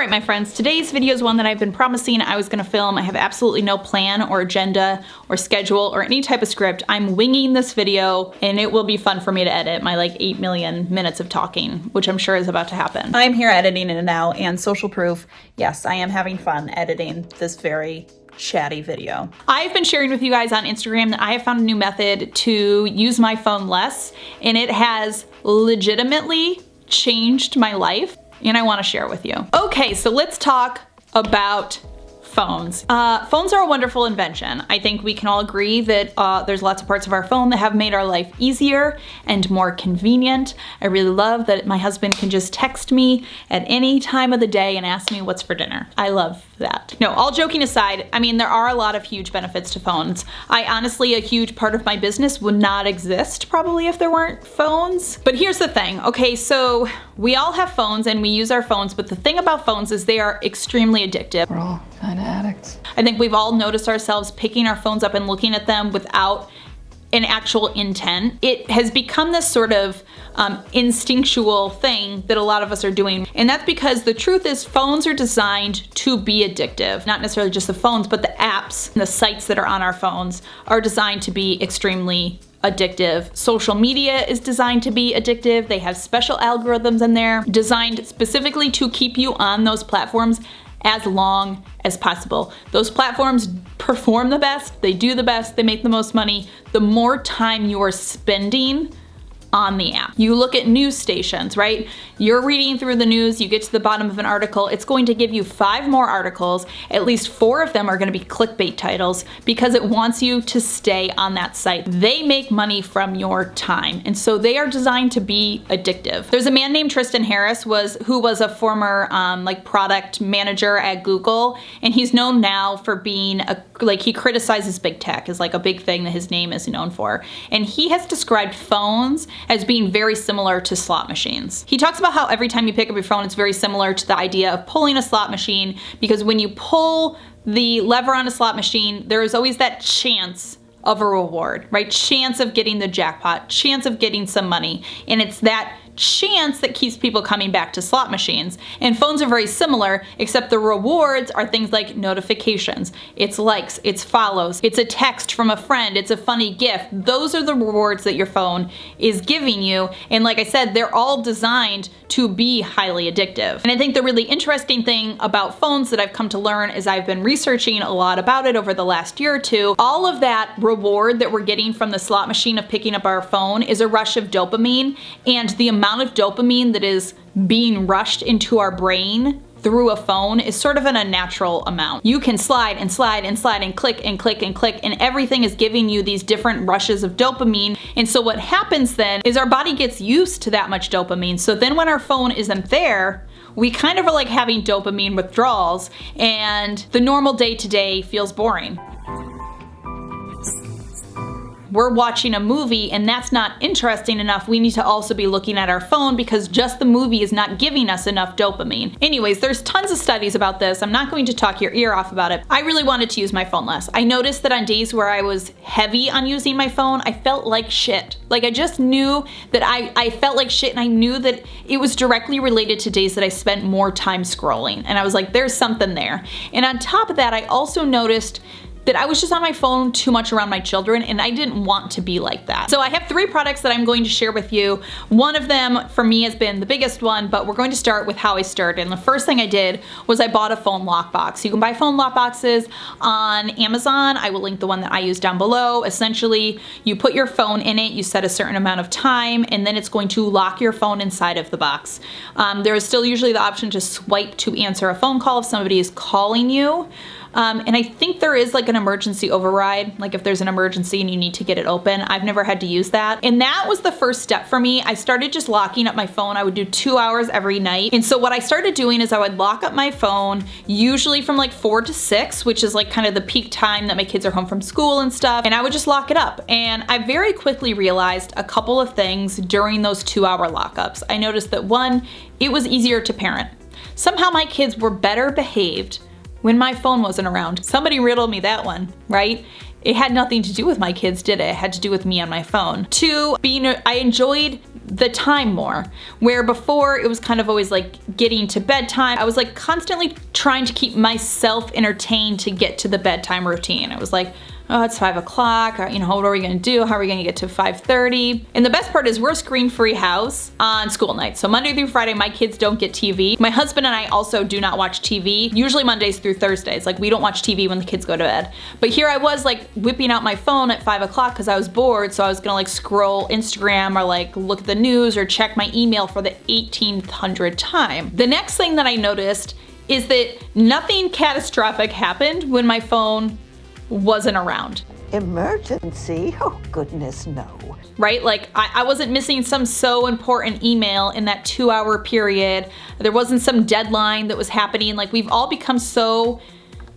Alright my friends, today's video is one that I've been promising I was gonna film. I have absolutely no plan or agenda or schedule or any type of script. I'm winging this video and it will be fun for me to edit my like 8 million minutes of talking, which I'm sure is about to happen. I'm here editing it now and social proof, yes, I am having fun editing this very chatty video. I've been sharing with you guys on Instagram that I have found a new method to use my phone less, and it has legitimately changed my life, and I want to share with you. Okay, so let's talk about phones. Phones are a wonderful invention. I think we can all agree that there's lots of parts of our phone that have made our life easier and more convenient. I really love that my husband can just text me at any time of the day and ask me what's for dinner. I love that. No, all joking aside, I mean, there are a lot of huge benefits to phones. A huge part of my business would not exist probably if there weren't phones. But here's the thing, okay, so we all have phones and we use our phones, but the thing about phones is they are extremely addictive. We're all kind of addicts. I think we've all noticed ourselves picking our phones up and looking at them without an actual intent. It has become this sort of instinctual thing that a lot of us are doing. And that's because the truth is phones are designed to be addictive. Not necessarily just the phones, but the apps and the sites that are on our phones are designed to be extremely addictive. Social media is designed to be addictive. They have special algorithms in there designed specifically to keep you on those platforms as long as possible. Those platforms perform the best, they do the best, they make the most money, the more time you're spending on the app. You look at news stations, right? You're reading through the news, you get to the bottom of an article, it's going to give you 5 more articles, at least 4 of them are gonna be clickbait titles because it wants you to stay on that site. They make money from your time, and so they are designed to be addictive. There's a man named Tristan Harris who was a former like product manager at Google, and he's known now for being he criticizes big tech is like a big thing that his name is known for. And he has described phones as being very similar to slot machines. He talks about how every time you pick up your phone, it's very similar to the idea of pulling a slot machine, because when you pull the lever on a slot machine, there is always that chance of a reward, right? Chance of getting the jackpot, chance of getting some money. And it's that chance that keeps people coming back to slot machines. And phones are very similar, except the rewards are things like notifications, it's likes, it's follows, it's a text from a friend, it's a funny gift. Those are the rewards that your phone is giving you. And like I said, they're all designed to be highly addictive. And I think the really interesting thing about phones that I've come to learn as I've been researching a lot about it over the last year or two, all of that reward that we're getting from the slot machine of picking up our phone is a rush of dopamine, and the amount of dopamine that is being rushed into our brain through a phone is sort of an unnatural amount. You can slide and slide and slide and click and click and click, and everything is giving you these different rushes of dopamine. And so what happens then is our body gets used to that much dopamine. So then when our phone isn't there, we kind of are like having dopamine withdrawals, and the normal day-to-day feels boring. We're watching a movie and that's not interesting enough. We need to also be looking at our phone because just the movie is not giving us enough dopamine. Anyways, there's tons of studies about this. I'm not going to talk your ear off about it. I really wanted to use my phone less. I noticed that on days where I was heavy on using my phone, I felt like shit. Like I just knew that I felt like shit, and I knew that it was directly related to days that I spent more time scrolling. And I was like, there's something there. And on top of that, I also noticed that I was just on my phone too much around my children, and I didn't want to be like that. So I have 3 products that I'm going to share with you. One of them for me has been the biggest one, but we're going to start with how I started. And the first thing I did was I bought a phone lock box. You can buy phone lock boxes on Amazon. I will link the one that I use down below. Essentially, you put your phone in it, you set a certain amount of time, and then it's going to lock your phone inside of the box. There is still usually the option to swipe to answer a phone call if somebody is calling you. And I think there is like an emergency override, like if there's an emergency and you need to get it open. I've never had to use that. And that was the first step for me. I started just locking up my phone. I would do 2 hours every night. And so what I started doing is I would lock up my phone, usually from like 4 to 6, which is like kind of the peak time that my kids are home from school and stuff. And I would just lock it up. And I very quickly realized a couple of things during those 2-hour lockups. I noticed that 1, it was easier to parent. Somehow my kids were better behaved when my phone wasn't around. Somebody riddled me that one, right? It had nothing to do with my kids, did it? It had to do with me on my phone. 2, I enjoyed the time more. Where before it was kind of always like getting to bedtime. I was like constantly trying to keep myself entertained to get to the bedtime routine. I was like, oh, it's 5 o'clock, what are we gonna do? How are we gonna get to 5:30? And the best part is we're a screen-free house on school nights. So Monday through Friday, my kids don't get TV. My husband and I also do not watch TV, usually Mondays through Thursdays. Like we don't watch TV when the kids go to bed. But here I was like whipping out my phone at 5 o'clock because I was bored. So I was gonna like scroll Instagram or like look at the news or check my email for the 1800th time. The next thing that I noticed is that nothing catastrophic happened when my phone wasn't around. Emergency? Oh, goodness, no. Right? Like I wasn't missing some so important email in that 2-hour period. There wasn't some deadline that was happening. Like we've all become so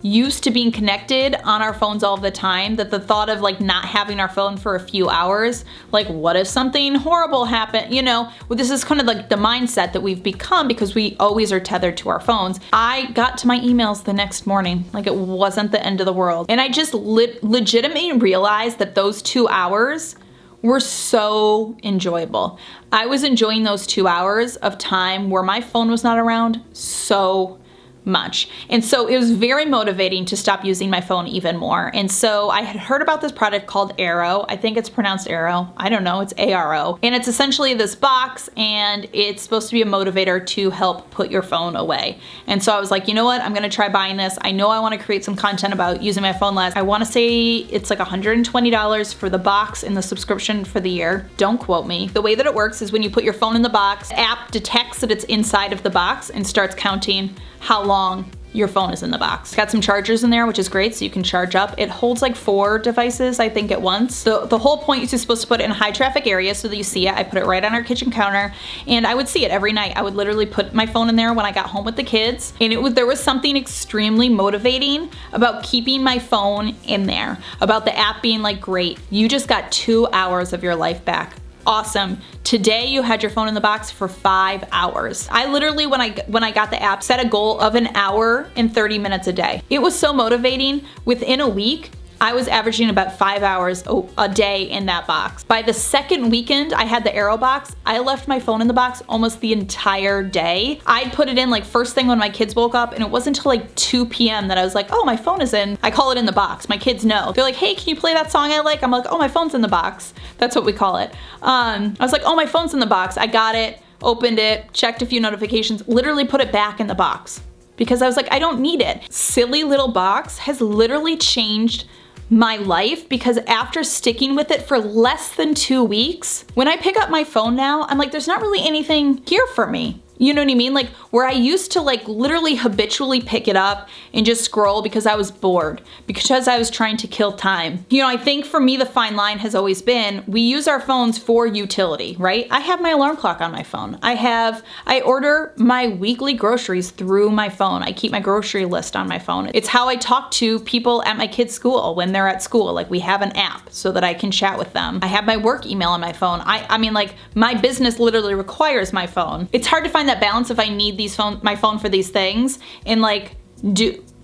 used to being connected on our phones all the time that the thought of like not having our phone for a few hours, like what if something horrible happened, well, this is kind of like the mindset that we've become because we always are tethered to our phones. I got to my emails the next morning, like it wasn't the end of the world. And I just legitimately realized that those 2 hours were so enjoyable. I was enjoying those 2 hours of time where my phone was not around so much. And so it was very motivating to stop using my phone even more. And so I had heard about this product called Arrow. I think it's pronounced Arrow. I don't know, it's ARO. And it's essentially this box and it's supposed to be a motivator to help put your phone away. And so I was like, you know what? I'm gonna try buying this. I know I wanna create some content about using my phone less. I wanna say it's like $120 for the box and the subscription for the year. Don't quote me. The way that it works is when you put your phone in the box, the app detects that it's inside of the box and starts counting how long your phone is in the box. It's got some chargers in there, which is great, so you can charge up. It holds like 4 devices, I think, at once. So the whole point is you're supposed to put it in high traffic areas so that you see it. I put it right on our kitchen counter, and I would see it every night. I would literally put my phone in there when I got home with the kids, and there was something extremely motivating about keeping my phone in there, about the app being like, great, you just got 2 hours of your life back. Awesome. Today you had your phone in the box for 5 hours. I literally, when I got the app, set a goal of 1 hour and 30 minutes a day. It was so motivating. Within a week, I was averaging about 5 hours a day in that box. By the second weekend I had the Arrow box, I left my phone in the box almost the entire day. I'd put it in like first thing when my kids woke up, and it wasn't until like 2 p.m. that I was like, oh, my phone is in. I call it in the box. My kids know. They're like, hey, can you play that song I like? I'm like, oh, my phone's in the box. That's what we call it. I was like, oh, my phone's in the box. I got it, opened it, checked a few notifications, literally put it back in the box because I was like, I don't need it. Silly little box has literally changed my life because after sticking with it for less than 2 weeks, when I pick up my phone now, I'm like, there's not really anything here for me. You know what I mean? Like where I used to like literally habitually pick it up and just scroll because I was bored, because I was trying to kill time. I think for me, the fine line has always been, we use our phones for utility, right? I have my alarm clock on my phone. I order my weekly groceries through my phone. I keep my grocery list on my phone. It's how I talk to people at my kids' school when they're at school. Like we have an app so that I can chat with them. I have my work email on my phone. I mean, like my business literally requires my phone. It's hard to find that balance if I need my phone for these things and like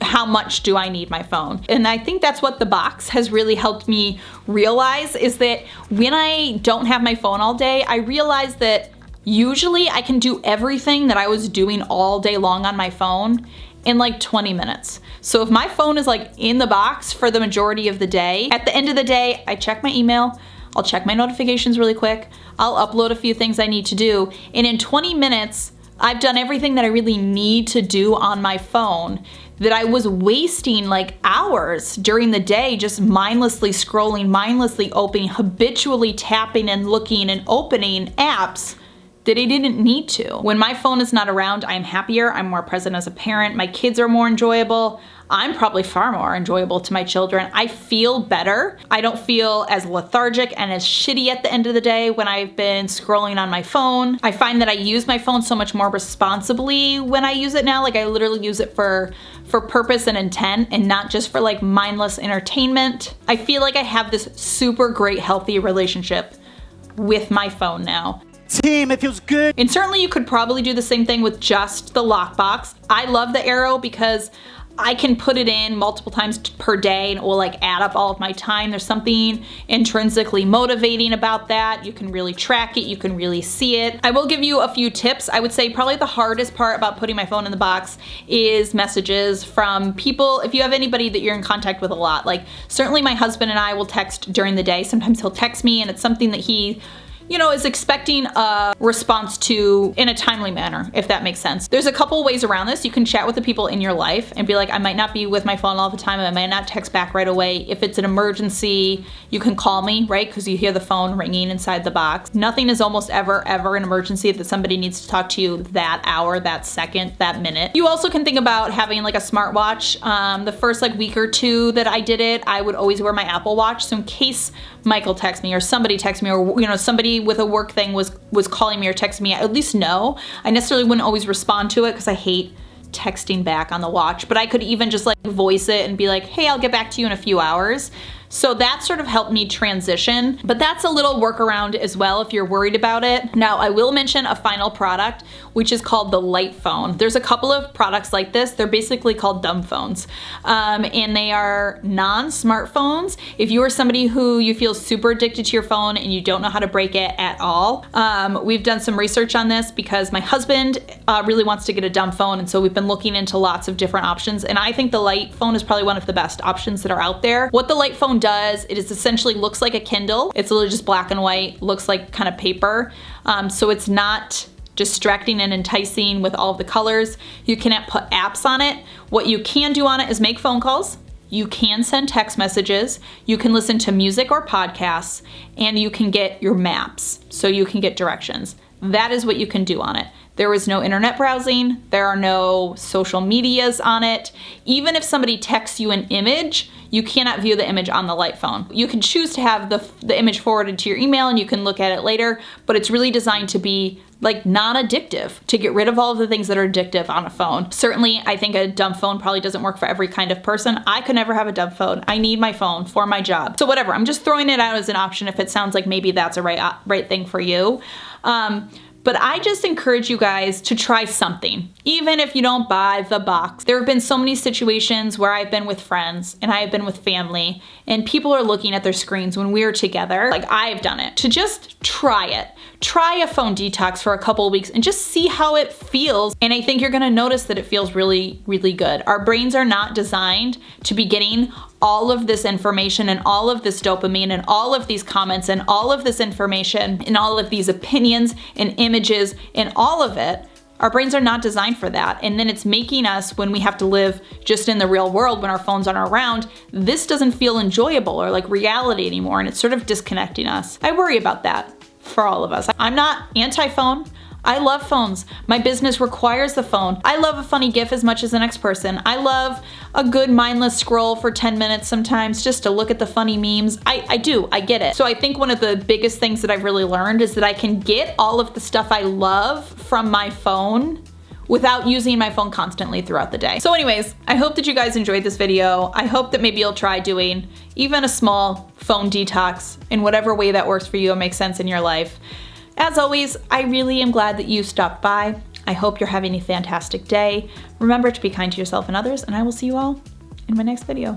how much do I need my phone? And I think that's what the box has really helped me realize, is that when I don't have my phone all day, I realize that usually I can do everything that I was doing all day long on my phone in like 20 minutes. So if my phone is like in the box for the majority of the day, at the end of the day, I check my email, I'll check my notifications really quick, I'll upload a few things I need to do, and in 20 minutes, I've done everything that I really need to do on my phone that I was wasting like hours during the day just mindlessly scrolling, mindlessly opening, habitually tapping and looking and opening apps that I didn't need to. When my phone is not around, I'm happier, I'm more present as a parent, my kids are more enjoyable, I'm probably far more enjoyable to my children. I feel better. I don't feel as lethargic and as shitty at the end of the day when I've been scrolling on my phone. I find that I use my phone so much more responsibly when I use it now. Like I literally use it for purpose and intent and not just for like mindless entertainment. I feel like I have this super great healthy relationship with my phone now. Team, it feels good. And certainly you could probably do the same thing with just the lockbox. I love the Arrow because I can put it in multiple times per day and it will like add up all of my time. There's something intrinsically motivating about that. You can really track it, you can really see it. I will give you a few tips. I would say probably the hardest part about putting my phone in the box is messages from people. If you have anybody that you're in contact with a lot, like certainly my husband and I will text during the day. Sometimes he'll text me and it's something that he is expecting a response to in a timely manner, if that makes sense. There's a couple ways around this. You can chat with the people in your life and be like, I might not be with my phone all the time. I might not text back right away. If it's an emergency, you can call me, right? Because you hear the phone ringing inside the box. Nothing is almost ever an emergency that somebody needs to talk to you that hour, that second, that minute. You also can think about having like a smartwatch. The first like week or two that I did it, I would always wear my Apple Watch. So in case Michael texts me or somebody texts me or somebody with a work thing was calling me or texting me, I at least know. I necessarily wouldn't always respond to it because I hate texting back on the watch, but I could even just like voice it and be like, hey, I'll get back to you in a few hours. So that sort of helped me transition, but that's a little workaround as well if you're worried about it. Now, I will mention a final product, which is called the Light Phone. There's a couple of products like this. They're basically called dumb phones, and they are non-smartphones. If you are somebody who you feel super addicted to your phone and you don't know how to break it at all, we've done some research on this because my husband really wants to get a dumb phone, and so we've been looking into lots of different options, and I think the Light Phone is probably one of the best options that are out there. What the Light Phone does, it is essentially looks like a Kindle. It's literally just black and white, looks like kind of paper. So it's not distracting and enticing with all of the colors. You cannot put apps on it. What you can do on it is make phone calls. You can send text messages. You can listen to music or podcasts, and you can get your maps. So you can get directions. That is what you can do on it. There is no internet browsing. There are no social medias on it. Even if somebody texts you an image, you cannot view the image on the Light Phone. You can choose to have the image forwarded to your email and you can look at it later, but it's really designed to be like non-addictive, to get rid of all of the things that are addictive on a phone. Certainly, I think a dumb phone probably doesn't work for every kind of person. I could never have a dumb phone. I need my phone for my job. So whatever, I'm just throwing it out as an option if it sounds like maybe that's a right thing for you. But I just encourage you guys to try something, even if you don't buy the box. There have been so many situations where I've been with friends and I have been with family and people are looking at their screens when we're together. Like I've done it. To just try it. Try a phone detox for a couple of weeks and just see how it feels. And I think you're gonna notice that it feels really, really good. Our brains are not designed to be getting all of this information and all of this dopamine and all of these comments and all of this information and all of these opinions and images and all of it. Our brains are not designed for that. And then it's making us, when we have to live just in the real world, when our phones aren't around, this doesn't feel enjoyable or like reality anymore. And it's sort of disconnecting us. I worry about that for all of us. I'm not anti-phone. I love phones. My business requires the phone. I love a funny GIF as much as the next person. I love a good mindless scroll for 10 minutes sometimes just to look at the funny memes. I do, I get it. So I think one of the biggest things that I've really learned is that I can get all of the stuff I love from my phone without using my phone constantly throughout the day. So anyways, I hope that you guys enjoyed this video. I hope that maybe you'll try doing even a small phone detox in whatever way that works for you and makes sense in your life. As always, I really am glad that you stopped by. I hope you're having a fantastic day. Remember to be kind to yourself and others, and I will see you all in my next video.